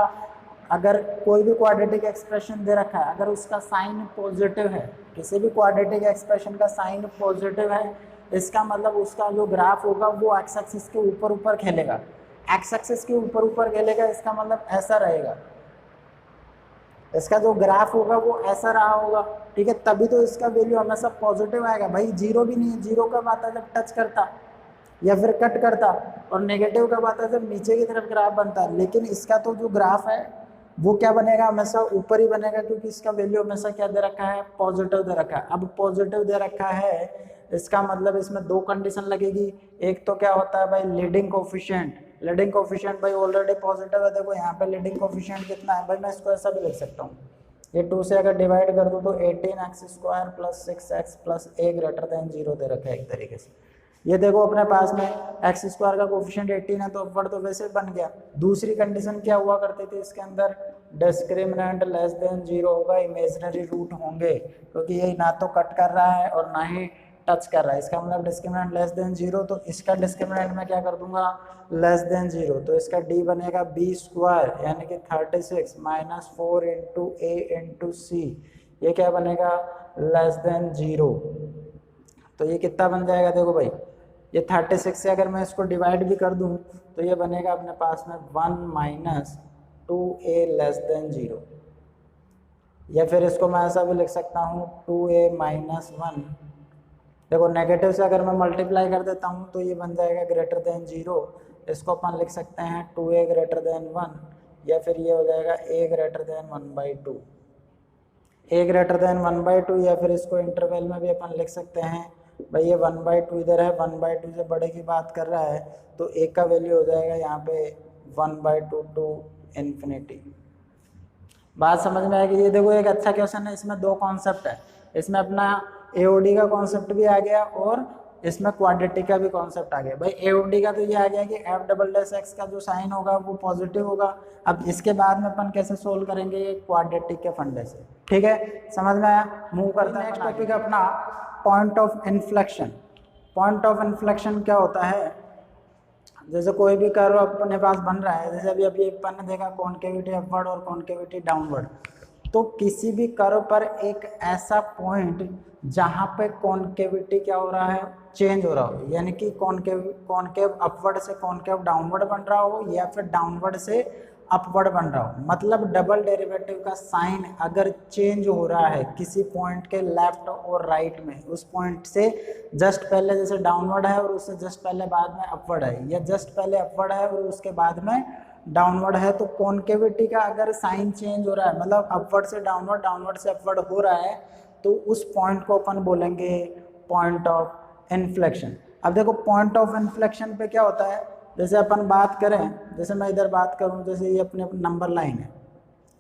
Speaker 1: अगर कोई भी क्वाड्रेटिक एक्सप्रेशन दे रखा है, अगर उसका साइन पॉजिटिव है, किसी भी क्वाड्रेटिक एक्सप्रेशन का साइन पॉजिटिव है, इसका मतलब उसका जो ग्राफ होगा वो एक्स एक्सिस के ऊपर ऊपर खेलेगा। एक्स एक्सिस के ऊपर ऊपर खेलेगा, इसका मतलब ऐसा रहेगा, इसका जो ग्राफ होगा वो ऐसा रहा होगा। ठीक है, तभी तो इसका वैल्यू हमेशा पॉजिटिव आएगा। भाई 0 भी नहीं है, 0 कब आता है, जब टच करता या फिर कट करता, और नेगेटिव कब आता है, जब नीचे की तरफ ग्राफ बनता है। लेकिन इसका तो जो ग्राफ है वो क्या बनेगा, हमेशा ऊपर ही बनेगा, क्योंकि इसका वैल्यू हमेशा क्या दे रखा है, पॉजिटिव दे रखा है। अब पॉजिटिव दे रखा है, इसका मतलब इसमें 2 कंडीशन लगेगी। एक तो क्या होता है भाई, लीडिंग कोफिशिएंट। लीडिंग कोफिशिएंट भाई ऑलरेडी पॉजिटिव है, देखो यहाँ पे लीडिंग कोफिशिएंट कितना है भाई, मैं इसको ऐसा भी लिख सकता हूँ, ये 2 से अगर डिवाइड कर दूँ तो 18x square plus 6x plus a greater than 0 दे रखा है एक तरीके से। ये देखो अपने पास में एक्स स्क्वायर का कोफिशिएंट 18 है, तो अपवर्ड तो वैसे बन गया। दूसरी कंडीशन क्या हुआ करती थी इसके अंदर, डिस्क्रिमिनेंट लेस देन 0 होगा, इमेजिनरी रूट होंगे, क्योंकि ये ना तो कट कर रहा है और ना ही टच कर रहा है। इसका मतलब डिस्क्रिमिनेंट लेस देन 0, तो इसका डिस्क्रिमिनेंट में क्या कर दूंगा, लेस देन 0, तो इसका d बनेगा b स्क्वायर यानी कि 36 माइनस 4 इंटू a इंटू सी, ये क्या बनेगा, लेस देन 0। तो ये कितना बन जाएगा, देखो भाई ये 36 से अगर मैं इसको डिवाइड भी कर दूं तो ये बनेगा अपने पास में 1 माइनस 2a लेस देन 0, या फिर इसको मैं ऐसा भी लिख सकता हूँ 2a माइनस 1। देखो नेगेटिव से अगर मैं मल्टीप्लाई कर देता हूँ तो ये बन जाएगा ग्रेटर देन 0, इसको अपन लिख सकते हैं 2a ग्रेटर देन 1, या फिर ये हो जाएगा a greater than 1/2, a greater than 1/2, या फिर इसको इंटरवल में भी अपन लिख सकते हैं भाई ये 1/2 इधर है, 1/2 से बड़े की बात कर रहा है, तो a का वैल्यू हो जाएगा यहाँ पे 1/2 टू इन्फिनिटी। बात समझ में आएगी। ये देखो एक अच्छा क्वेश्चन है, इसमें 2 कॉन्सेप्ट है, इसमें अपना एओडी का कॉन्सेप्ट भी आ गया और इसमें क्वाड्रेटिक का भी कॉन्सेप्ट आ गया। भाई एओडी का तो ये आ गया कि एफ डबल डैश एक्स का जो साइन होगा वो पॉजिटिव होगा। अब इसके बाद में अपन कैसे सोल्व करेंगे, ये क्वाड्रेटिक के फंडे से। ठीक है, समझ में आया, मूव करते हैं नेक्स्ट टॉपिक अपना point of inflection. Point of inflection क्या होता है, जैसे कोई भी कर्व अपने पास बन रहा है, जैसे अभी अपन ने देखा कॉनकेविटी अपवर्ड और कॉनकेविटी डाउनवर्ड, तो किसी भी कर्व पर एक ऐसा पॉइंट जहाँ पे कॉनकेविटी क्या हो रहा है, चेंज हो रहा हो, यानी कि कॉनकेव अपवर्ड से कॉनकेव डाउनवर्ड बन रहा हो, या फिर डाउनवर्ड से अपवर्ड बन रहा हो, मतलब डबल डेरिवेटिव का साइन अगर चेंज हो रहा है किसी पॉइंट के लेफ्ट और राइट में, उस पॉइंट से जस्ट पहले जैसे डाउनवर्ड है और उससे जस्ट पहले बाद में अपवर्ड है, या जस्ट पहले अपवर्ड है और उसके बाद में डाउनवर्ड है, तो कॉन्केविटी का अगर साइन चेंज हो रहा है, मतलब अपवर्ड से डाउनवर्ड, डाउनवर्ड से अपवर्ड हो रहा है, तो उस पॉइंट को अपन बोलेंगे पॉइंट ऑफ इन्फ्लेक्शन। अब देखो पॉइंट ऑफ इन्फ्लेक्शन पे क्या होता है, जैसे अपन बात करें, जैसे मैं इधर बात करूं, जैसे ये अपने नंबर लाइन है,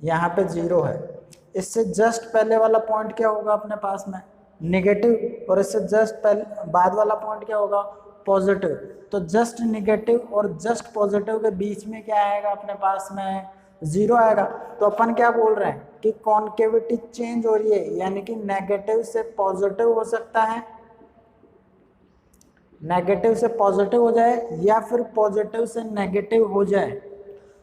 Speaker 1: यहाँ पे 0 है, इससे जस्ट पहले वाला पॉइंट क्या होगा अपने पास में, नेगेटिव, और इससे जस्ट पहले बाद वाला पॉइंट क्या होगा, पॉजिटिव। तो जस्ट नेगेटिव और जस्ट पॉजिटिव के बीच में क्या आएगा अपने पास में, 0 आएगा। तो अपन क्या बोल रहे हैं कि कॉन्केविटी चेंज हो रही है, यानी कि नेगेटिव से पॉजिटिव हो सकता है, नेगेटिव से पॉजिटिव हो जाए, या फिर पॉजिटिव से नेगेटिव हो जाए।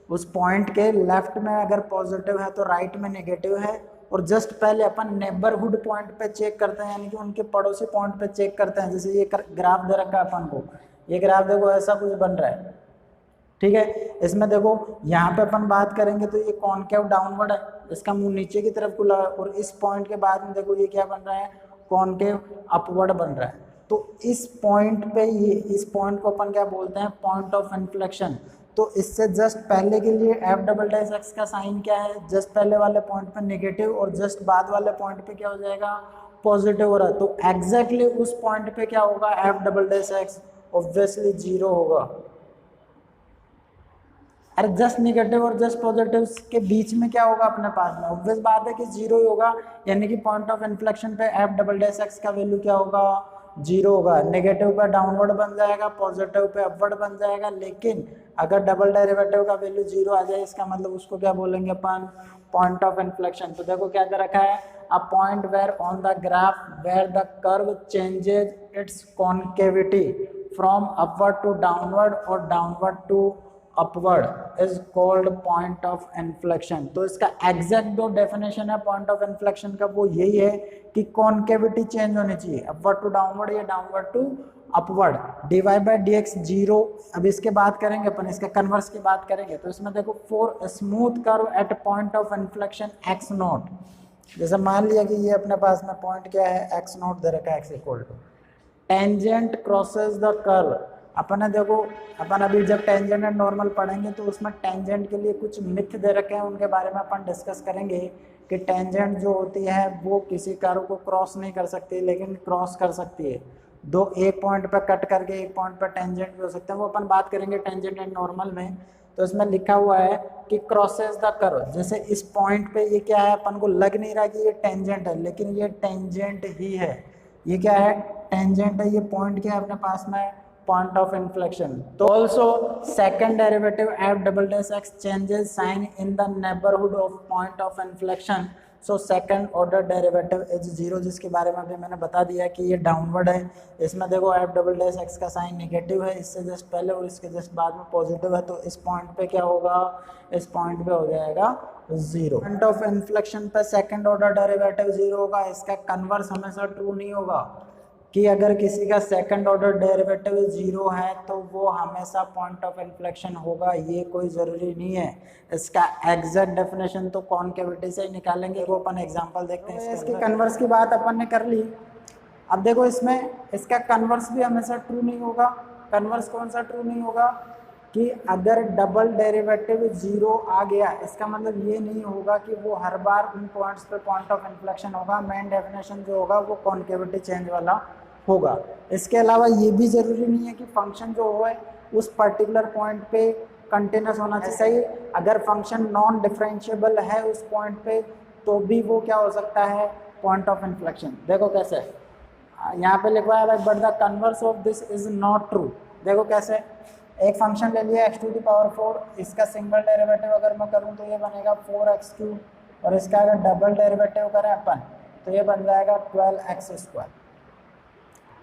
Speaker 1: उस पॉइंट के लेफ्ट में अगर पॉजिटिव है तो राइट में नेगेटिव है, और जस्ट पहले अपन नेबरहुड पॉइंट पे चेक करते हैं, यानी कि उनके पड़ोसी पॉइंट पे चेक करते हैं। जैसे ये ग्राफ दे रखा है अपन को, ये ग्राफ देखो ऐसा कुछ बन रहा है, ठीक है। इसमें देखो यहाँ पे अपन बात करेंगे तो ये कॉनकेव डाउनवर्ड है, इसका मुंह नीचे की तरफ खुला है, और इस पॉइंट के बाद में देखो ये क्या बन रहा है, कॉनकेव अपवर्ड बन रहा है। तो इस पॉइंट पे ये, इस पॉइंट को अपन क्या बोलते हैं, पॉइंट ऑफ इन्फ्लेक्शन। तो इससे जस्ट पहले के लिए एफ डबल डैश एक्स का साइन क्या है, जस्ट पहले वाले पॉइंट पे नेगेटिव और जस्ट बाद वाले पॉइंट पे क्या हो जाएगा, पॉजिटिव हो रहा है। तो एग्जैक्टली उस पॉइंट पे क्या होगा, F double dash x obviously 0 होगा। अरे जस्ट नेगेटिव और जस्ट पॉजिटिव के बीच में क्या होगा अपने पास में, ऑब्वियस बात है कि 0 ही होगा, यानी कि पॉइंट ऑफ इन्फ्लेक्शन पे एफ डबल डैश एक्स का वैल्यू क्या होगा, 0 होगा। नेगेटिव पे डाउनवर्ड बन जाएगा, पॉजिटिव पे अपवर्ड बन जाएगा, लेकिन अगर डबल डेरिवेटिव का वैल्यू 0 आ जाए, इसका मतलब उसको क्या बोलेंगे अपन, पॉइंट ऑफ इन्फ्लेक्शन। तो देखो क्या दे रखा है, a point where on the graph where the curve changes its concavity from upward to downward और downward to upward is called point of inflection. तो इसका एग्जैक्ट जो डेफिनेशन है पॉइंट ऑफ इन्फ्लेक्शन का वो यही है कि कॉन्केविटी चेंज होनी चाहिए, अपवर्ड टू डाउनवर्ड या downward to upward. dy by d x 0। अब इसके बात करेंगे अपन, इसके कन्वर्स की बात करेंगे, तो इसमें देखो for smooth curve at point of inflection x not, जैसे मान लिया कि ये अपने पास में पॉइंट क्या है, x नॉट दे रखा है, x equal to tangent crosses the curve. अपन देखो, अपन अभी जब टेंजेंट एंड नॉर्मल पढ़ेंगे तो उसमें टेंजेंट के लिए कुछ मिथ दे रखे हैं, उनके बारे में अपन डिस्कस करेंगे कि टेंजेंट जो होती है वो किसी कर्व को क्रॉस नहीं कर सकती, लेकिन क्रॉस कर सकती है। दो एक पॉइंट पर कट करके एक पॉइंट पर टेंजेंट भी हो सकते हैं, वो अपन बात करेंगे टेंजेंट एंड नॉर्मल में। तो इसमें लिखा हुआ है कि क्रॉसेस द कर्व, जैसे इस पॉइंट पे ये क्या है, अपन को लग नहीं रहा कि ये टेंजेंट है, लेकिन ये टेंजेंट ही है। ये क्या है, टेंजेंट है। ये पॉइंट क्या है अपने पास में, पॉइंट ऑफ इन्फ्लेक्शन। तो also second derivative f double dash x changes sign in the neighbourhood of point of inflection, so second order derivative is 0, जिसके बारे में अभी मैंने बता दिया कि ये डाउनवर्ड है। इसमें देखो एफ डबल डैश एक्स का साइन नेगेटिव है, इससे जस्ट पहले और इसके जस्ट बाद में पॉजिटिव है, तो इस पॉइंट पे क्या होगा, इस पॉइंट पे हो जाएगा 0। पॉइंट ऑफ इन्फ्लेक्शन पे सेकंड ऑर्डर डेरिवेटिव 0 होगा। इसका कन्वर्स हमेशा ट्रू नहीं होगा कि अगर किसी का सेकंड ऑर्डर डेरिवेटिव 0 है तो वो हमेशा पॉइंट ऑफ इन्फ्लेक्शन होगा, ये कोई ज़रूरी नहीं है। इसका एग्जैक्ट डेफिनेशन तो कॉन्केविटी से ही निकालेंगे, वो अपन एग्जांपल देखते हैं। इसकी कन्वर्स की बात अपन ने कर ली। अब देखो इसमें इसका कन्वर्स भी हमेशा ट्रू नहीं होगा। कन्वर्स कौन सा ट्रू नहीं होगा, कि अगर डबल डेरिवेटिव 0 आ गया, इसका मतलब ये नहीं होगा कि वो हर बार उन पॉइंट्स पे पॉइंट ऑफ इन्फ्लेक्शन होगा। मेन डेफिनेशन जो होगा वो कॉन्केविटी चेंज वाला होगा। इसके अलावा ये भी ज़रूरी नहीं है कि फंक्शन जो हो उस पर्टिकुलर पॉइंट पे कंटिन्यूस होना चाहिए। सही, अगर फंक्शन नॉन डिफरेंशिएबल है उस पॉइंट पे तो भी वो क्या हो सकता है, पॉइंट ऑफ इन्फ्लेक्शन। देखो कैसे, यहाँ पे लिखवा है but the converse of this is not true. देखो कैसे, एक फंक्शन ले लिया x⁴, इसका सिंगल डेरिवेटिव अगर मैं करूँ तो ये बनेगा 4x3, और इसका अगर डबल डेरिवेटिव करें अपन तो ये बन जाएगा 12x²।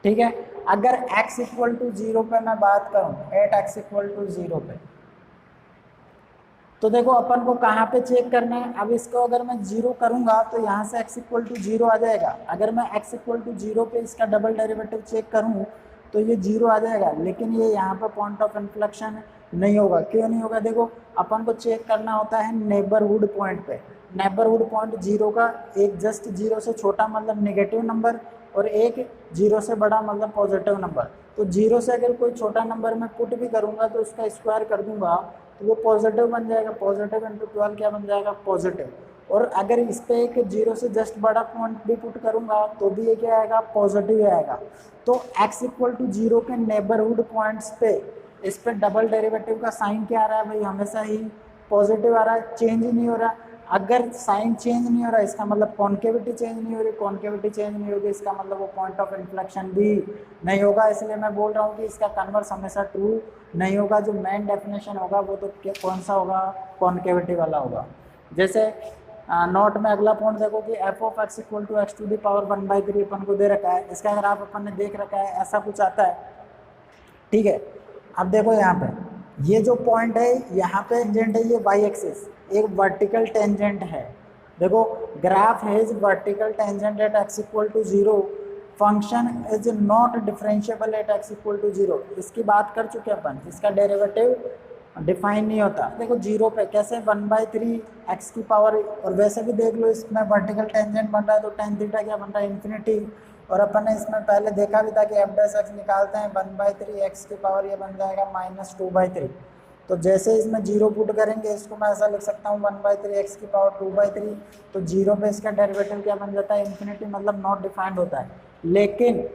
Speaker 1: ठीक है, अगर x इक्वल टू 0 पे मैं बात करूँ, 8x इक्वल टू 0 पे, तो देखो अपन को कहाँ पे चेक करना है। अब इसको अगर मैं 0 करूँगा तो यहाँ से x इक्वल टू 0 आ जाएगा। अगर मैं x इक्वल टू 0 पे इसका डबल डेरिवेटिव चेक करूँ तो ये 0 आ जाएगा, लेकिन ये यहाँ पे पॉइंट ऑफ इन्फ्लेक्शन नहीं होगा। क्यों नहीं होगा? देखो अपन को चेक करना होता है नेबरहुड पॉइंट पे। नेबरहुड पॉइंट जीरो का, एक जस्ट जीरो से छोटा मतलब नेगेटिव नंबर और एक जीरो से बड़ा मतलब पॉजिटिव नंबर। तो जीरो से अगर कोई छोटा नंबर मैं पुट भी करूंगा तो उसका स्क्वायर कर दूंगा तो वो पॉजिटिव बन जाएगा। पॉजिटिव इंटू 12 क्या बन जाएगा? पॉजिटिव। और अगर इस पे एक जीरो से जस्ट बड़ा पॉइंट भी पुट करूंगा तो भी ये क्या आएगा? पॉजिटिव आएगा। तो x इक्वल टू जीरो के नेबरहुड पॉइंट्स पे इस पे डबल डेरिवेटिव का साइन क्या आ रहा है भाई? हमेशा ही पॉजिटिव आ रहा है, चेंज नहीं हो रहा। अगर साइन चेंज नहीं हो रहा इसका मतलब कॉन्केविटी चेंज नहीं हो रही, कॉन्केविटी चेंज नहीं होगी इसका मतलब वो पॉइंट ऑफ इन्फ्लेक्शन भी नहीं होगा। इसलिए मैं बोल रहा हूँ कि इसका कन्वर्स हमेशा ट्रू नहीं होगा। जो मेन डेफिनेशन होगा वो तो कौन सा होगा? कॉन्केविटी वाला होगा। जैसे नोट में अगला पॉइंट देखो कि f of x equal to x to the power 1/3 अपन को दे रखा है। इसका अगर आप अपन ने देख रखा है ऐसा कुछ आता है, ठीक है। अब देखो यहाँ पे ये जो पॉइंट है यहाँ पे टेंजेंट है, ये वाई एक्सिस एक वर्टिकल टेंजेंट है। देखो graph has vertical tangent at x equal to zero, function is not differentiable at x equal to zero. इसकी बात कर चुके अपन, इसका डेरिवेटिव डिफाइन नहीं होता। देखो जीरो पे कैसे 1/3 एक्स की पावर, और वैसे भी देख लो इसमें वर्टिकल टेंजेंट बन रहा है तो tan थीटा क्या बन रहा है? इन्फिनिटी। और अपन ने इसमें पहले देखा भी था कि एफ डैश एक्स निकालते हैं 1/3 एक्स की पावर ये बन जाएगा -2/3। तो जैसे इसमें जीरो पुट करेंगे इसको मैं ऐसा लिख सकता हूँ 1/3 एक्स की पावर 2/3। तो जीरो पे इसका डेरिवेटिव क्या बन जाता है? इन्फिनिटी, मतलब नॉट डिफाइंड होता है। लेकिन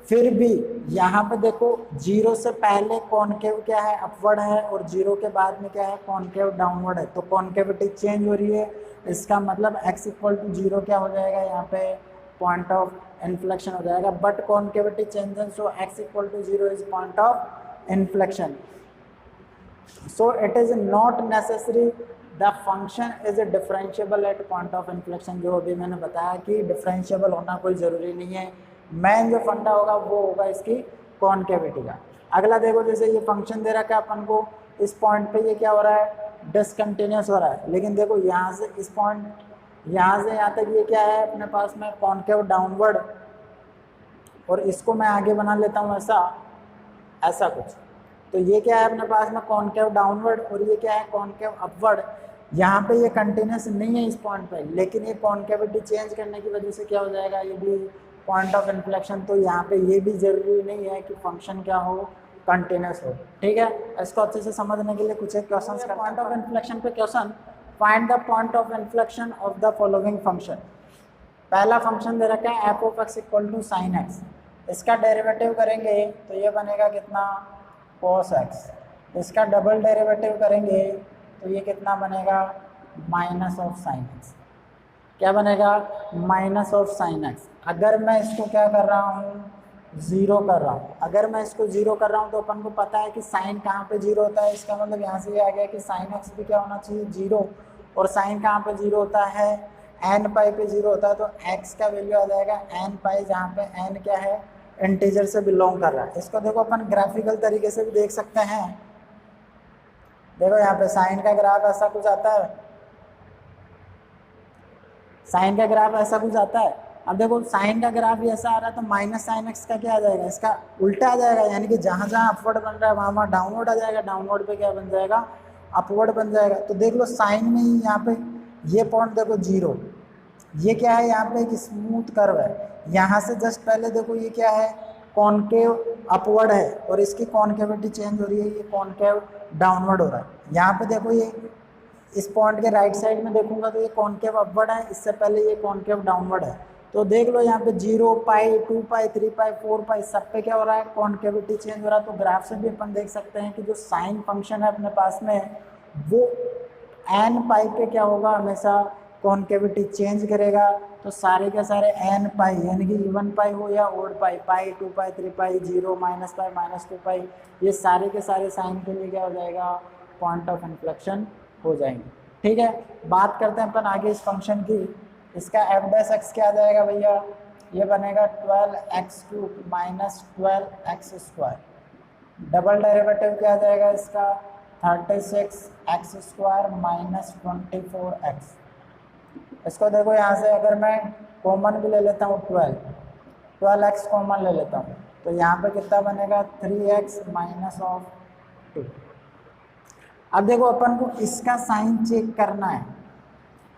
Speaker 1: फिर भी यहाँ पे देखो जीरो से पहले कॉनकेव क्या है? अपवर्ड है, और जीरो के बाद में क्या है? कॉनकेव डाउनवर्ड है। तो कॉनकेविटी चेंज हो रही है, इसका मतलब x इक्वल टू जीरो क्या हो जाएगा? यहाँ पे पॉइंट ऑफ इन्फ्लेक्शन हो जाएगा। But concavity changes, so x equal to zero is point of inflection. So it is not necessary the function is differentiable at point of inflection. जो अभी मैंने बताया कि डिफरेंशिएबल होना कोई ज़रूरी नहीं है। मेन जो फंडा होगा वो होगा इसकी कॉनकेविटी का। अगला देखो, जैसे ये फंक्शन दे रखा है अपन को, इस पॉइंट पे ये क्या हो रहा है? डिसकंटिन्यूस हो रहा है। लेकिन देखो यहाँ से इस पॉइंट, यहाँ से यहाँ तक ये क्या है अपने पास में? Concave downward. और इसको मैं आगे बना लेता हूँ ऐसा कुछ। तो ये क्या है अपने पास में? Concave downward. और ये क्या है? Concave upward. यहाँ पे ये कंटिन्यूस नहीं है इस पॉइंट पे, लेकिन ये कॉनकेविटी चेंज करने की वजह से क्या हो जाएगा? ये भी पॉइंट ऑफ इन्फ्लेक्शन। तो यहाँ पे ये भी जरूरी नहीं है कि फंक्शन क्या हो? कंटिन्यूस हो। ठीक है, इसको अच्छे से समझने के लिए कुछ एक क्वेश्चन करते हैं। पॉइंट ऑफ इन्फ्लेक्शन पे question, find the point of inflection of the following function. पहला फंक्शन दे रखा है f of x equal to sine x. इसका डेरिवेटिव करेंगे तो ये बनेगा कितना? cos x। इसका डबल डेरिवेटिव करेंगे तो ये कितना बनेगा? Minus of sine x. क्या बनेगा? Minus of sine x. अगर मैं इसको क्या कर रहा हूँ? जीरो कर रहा हूँ। अगर मैं इसको जीरो कर रहा हूँ तो अपन को पता है कि साइन कहाँ पे जीरो होता है। इसका मतलब यहाँ से ये आ गया कि साइन एक्स भी क्या होना चाहिए? जीरो। और साइन कहाँ पे जीरो होता है? एन पाई पे जीरो होता है। तो एक्स का वैल्यू आ जाएगा एन पाई, जहाँ पे एन क्या है? इंटीजर से बिलोंग कर रहा है। इसको देखो अपन ग्राफिकल तरीके से भी देख सकते हैं। देखो यहाँ पे साइन का ग्राफ ऐसा कुछ आता है, साइन का ग्राफ ऐसा कुछ आता है। अब देखो साइन का ग्राफ भी ऐसा आ रहा है तो माइनस साइन एक्स का क्या आ जाएगा? इसका उल्टा आ जाएगा। यानी कि जहाँ जहाँ अपवर्ड बन रहा है वहाँ वहाँ डाउनवर्ड आ जाएगा। डाउनवर्ड पे क्या बन जाएगा? अपवर्ड बन जाएगा। तो देख लो साइन में ही यहाँ पे ये पॉइंट देखो जीरो, ये क्या है? यहाँ पे एक स्मूथ कर्व है। यहाँ से जस्ट पहले देखो ये क्या है? कॉनकेव अपवर्ड है, और इसकी कॉनकेविटी चेंज हो रही है, ये कॉनकेव डाउनवर्ड हो रहा है। यहाँ पे देखो ये इस पॉइंट के राइट साइड में देखूंगा तो ये कॉनकेव अपवर्ड है, इससे पहले ये कॉनकेव डाउनवर्ड है। तो देख लो यहाँ पे 0 पाई 2 पाई 3 पाई 4 पाई सब पे क्या हो रहा है? कॉनकेविटी चेंज हो रहा है। तो ग्राफ से भी अपन देख सकते हैं कि जो साइन फंक्शन है अपने पास में वो एन पाई पे क्या होगा? हमेशा कॉनकेविटी चेंज करेगा। तो सारे के सारे एन पाई, यानी कि इवन पाई हो या ओड पाई, पाई 2 पाई 3 पाई 0 माइनस पाई -2 पाई, ये सारे के सारे साइन के लिए क्या हो जाएगा? पॉइंट ऑफ इन्फ्लेक्शन हो जाएंगे। ठीक है, बात करते हैं अपन आगे इस फंक्शन की। इसका एफ डैश एक्स क्या आ जाएगा भैया? ये बनेगा 12x³ minus 12x²। Double derivative क्या आ जाएगा इसका? 36x² minus 24x। इसको देखो यहाँ से अगर मैं कॉमन भी ले लेता हूँ 12x कॉमन ले लेता हूँ तो यहाँ पे कितना बनेगा? 3x minus of 2। अब देखो अपन को इसका साइन चेक करना है,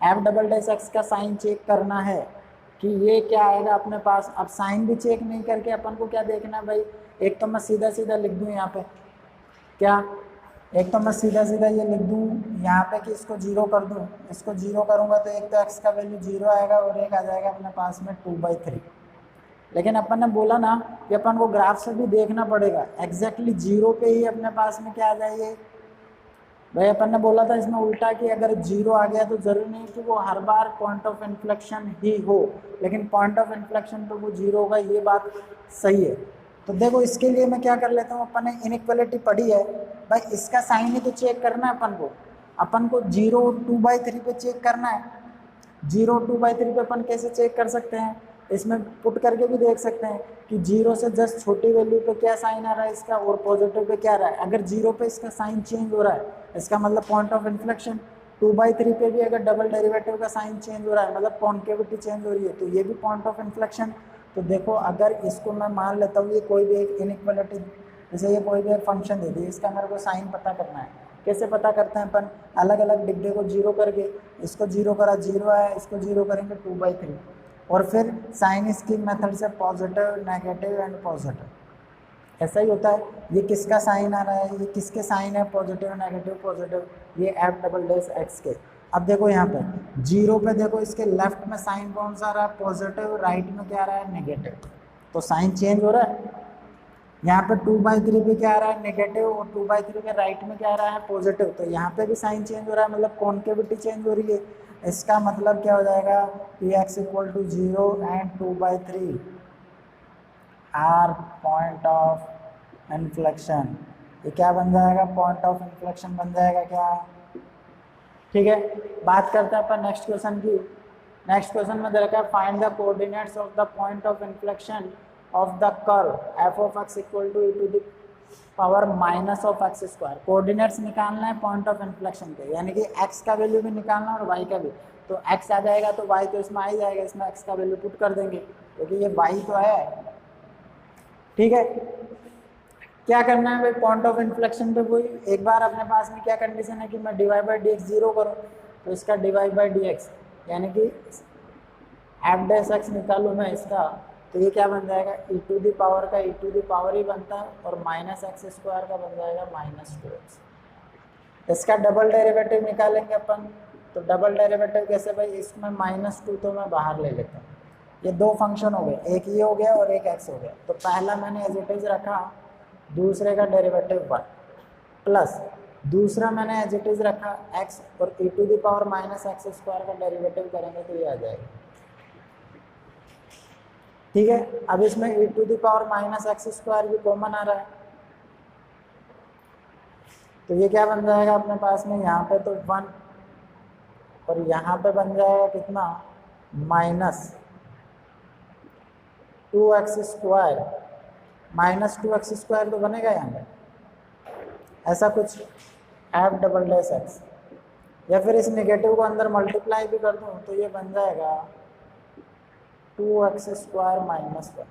Speaker 1: एफ डबल डैश एक्स का साइन चेक करना है कि ये क्या आएगा अपने पास। अब साइन भी चेक नहीं करके अपन को क्या देखना है भाई, एक तो मैं सीधा सीधा लिख दूं यहाँ पे क्या, एक तो मैं सीधा सीधा ये लिख दूं यहाँ पे कि इसको जीरो कर दूं, इसको जीरो करूंगा तो एक तो एक्स का वैल्यू जीरो आएगा और एक आ जाएगा अपने पास में 2/3। लेकिन अपन ने बोला ना कि अपन को ग्राफ से भी देखना पड़ेगा, एग्जैक्टली जीरो पे ही अपने पास में क्या आ जाएगी भाई। अपन ने बोला था इसमें उल्टा कि अगर जीरो आ गया तो जरूरी नहीं कि वो हर बार पॉइंट ऑफ इन्फ्लेक्शन ही हो, लेकिन पॉइंट ऑफ इन्फ्लेक्शन पे वो जीरो होगा, ये बात सही है। तो देखो इसके लिए मैं क्या कर लेता हूँ, अपन ने इनइक्वालिटी पढ़ी है भाई, इसका साइन ही तो चेक करना है अपन को 0/2/3 पे चेक करना है। 0/2/3 पे अपन कैसे चेक कर सकते हैं, इसमें पुट करके भी देख सकते हैं कि 0 से जस्ट छोटी वैल्यू पे क्या साइन आ रहा है इसका और पॉजिटिव पे क्या आ रहा है। अगर 0 पे इसका साइन चेंज हो रहा है इसका मतलब पॉइंट ऑफ इन्फ्लेक्शन, 2/3 पे भी अगर डबल डेरिवेटिव का साइन चेंज हो रहा है मतलब कॉन्केविटी चेंज हो रही है तो ये भी पॉइंट ऑफ इन्फ्लेक्शन। तो देखो अगर इसको मैं मान लेता हूँ ये कोई भी एक इनइक्वालिटी, जैसे ये कोई भी एक फंक्शन दे दी, इसका मेरे को साइन पता करना है। कैसे पता करते हैं अपन, अलग अलग डिग्री को जीरो करके, इसको जीरो करा जीरो आया, इसको जीरो करेंगे 2/3 और फिर साइन इसकी मेथड से पॉजिटिव नेगेटिव एंड पॉजिटिव। ऐसा ही होता है, ये किसका साइन आ रहा है, ये किसके साइन है, पॉजिटिव नेगेटिव पॉजिटिव, ये एफ डबल डैश एक्स के। अब देखो यहाँ पे 0 पे देखो इसके लेफ्ट में साइन कौन सा आ रहा है, पॉजिटिव, राइट में क्या आ रहा है, नेगेटिव, तो साइन चेंज हो रहा है। यहाँ पे 2/3 पे क्या आ रहा है, नेगेटिव, और 2/3 के राइट में क्या आ रहा है, पॉजिटिव, तो यहाँ पे भी साइन चेंज हो रहा है मतलब कॉन्केविटी चेंज हो रही है। इसका मतलब क्या हो जाएगा कि x = 0 and 2/3 are point of inflection. ये क्या बन जाएगा, पॉइंट ऑफ इन्फ्लेक्शन बन जाएगा क्या। ठीक है, बात करते हैं अपन नेक्स्ट क्वेश्चन की। नेक्स्ट क्वेश्चन में दे रखा है find the coordinates of the point of inflection of the curve f of x = e⁻⁻ (x²). Coordinates निकालना है पॉइंट ऑफ इन्फ्लेक्शन के, यानी कि x का वैल्यू भी निकालना है और y का भी। तो x आ जाएगा तो y तो इसमें आ ही जाएगा, इसमें x का वैल्यू पुट कर देंगे क्योंकि ये y तो है। ठीक है, क्या करना है भाई, पॉइंट ऑफ इन्फ्लेक्शन पे वही एक बार अपने पास में क्या कंडीशन है कि मैं dy/dx जीरो करूँ, तो इसका dy/dx यानी कि f'(x) निकालूँ मैं इसका, तो ये क्या बन जाएगा, e⁻ का e⁻ ही बनता है और -x² का बन जाएगा -2x। इसका डबल डेरिवेटिव निकालेंगे अपन, तो डबल डेरिवेटिव कैसे भाई, इसमें -2 तो मैं बाहर ले लेता हूँ। ये दो फंक्शन हो गए, एक ये हो गया और एक x हो गया। तो पहला मैंने एज इट इज रखा, दूसरे का डेरिवेटिव 1 प्लस दूसरा मैंने एज इट इज रखा x और e⁻ -x² का डेरिवेटिव करेंगे तो ये आ जाएगा। ठीक है, अब इसमें e⁻ -x² भी कॉमन आ रहा है, तो ये क्या बन जाएगा अपने पास में, यहाँ पे तो 1 और यहाँ पे बन जाएगा कितना, -2x², -2x² तो बनेगा यहाँ पे ऐसा कुछ f'(x), या फिर इस नेगेटिव को अंदर मल्टीप्लाई भी कर दूँ तो ये बन जाएगा 2x² - 1।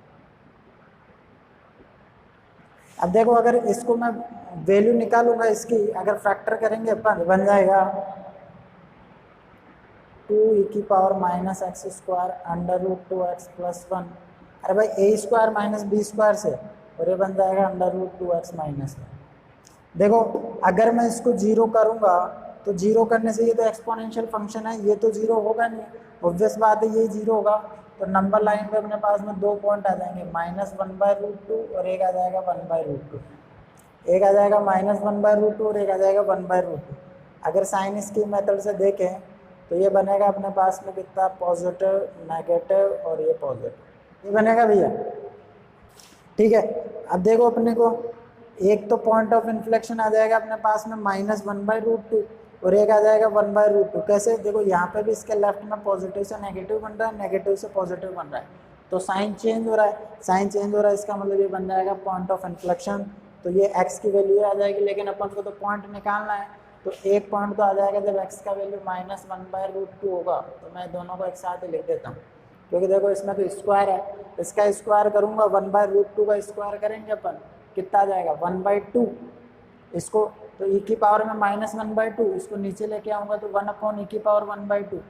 Speaker 1: अब देखो अगर इसको मैं वैल्यू निकालूंगा इसकी, अगर फैक्टर करेंगे अपन, बन जाएगा 2e⁻ -x² √2x + 1। अरे भाई a² - b² से, और ये बन जाएगा √2x - 1। देखो अगर मैं इसको जीरो करूंगा तो जीरो करने से ये तो एक्सपोनेंशियल फंक्शन है, ये तो जीरो होगा नहीं, ऑब्वियस बात है ये जीरो होगा। तो नंबर लाइन पे अपने पास में 2 पॉइंट आ जाएंगे, -1/√2 और एक आ जाएगा 1/√2। एक आ जाएगा -1/√2 और एक आ जाएगा 1/√2। अगर साइन इसकी मेथड से देखें तो ये बनेगा अपने पास में कितना, पॉजिटिव, नेगेटिव और ये पॉजिटिव, ये बनेगा भैया। ठीक है, अब देखो अपने को एक तो पॉइंट ऑफ इन्फ्लेक्शन आ जाएगा अपने पास में -1/√2 और एक आ जाएगा 1/√2। कैसे, देखो यहाँ पे भी इसके लेफ्ट में पॉजिटिव से नेगेटिव बन रहा है, नेगेटिव से पॉजिटिव बन रहा है, तो साइन चेंज हो रहा है, साइन चेंज हो रहा है, इसका मतलब ये बन जाएगा पॉइंट ऑफ इन्फ्लेक्शन। तो ये x की वैल्यू आ जाएगी, लेकिन अपन को तो पॉइंट निकालना है, तो एक पॉइंट तो आ जाएगा जब x का वैल्यू -1/√2 होगा। तो मैं दोनों को एक साथ ही लिख देता हूँ, क्योंकि देखो इसमें तो स्क्वायर है, इसका स्क्वायर करूँगा, 1/√2 का स्क्वायर करेंगे अपन, कितना आ जाएगा 1/2, इसको तो e की पावर में -1/2, इसको नीचे लेके आऊँगा तो 1/e⁻1/2,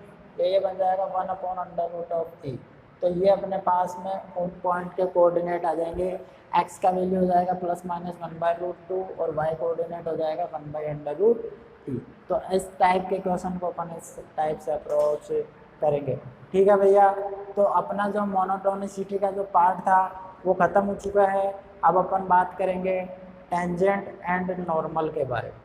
Speaker 1: ये बन जाएगा 1/√e। तो ये अपने पास में उन पॉइंट के कोऑर्डिनेट आ जाएंगे, x का वैल्यू हो जाएगा ±1/√2 और y कोऑर्डिनेट हो जाएगा 1/√t। तो इस टाइप के क्वेश्चन को अपन इस टाइप से अप्रोच करेंगे। ठीक है भैया, तो अपना जो मोनोटोनिसिटी का जो पार्ट था वो ख़त्म हो चुका है। अब अपन बात करेंगे टेंजेंट एंड नॉर्मल के बारे में।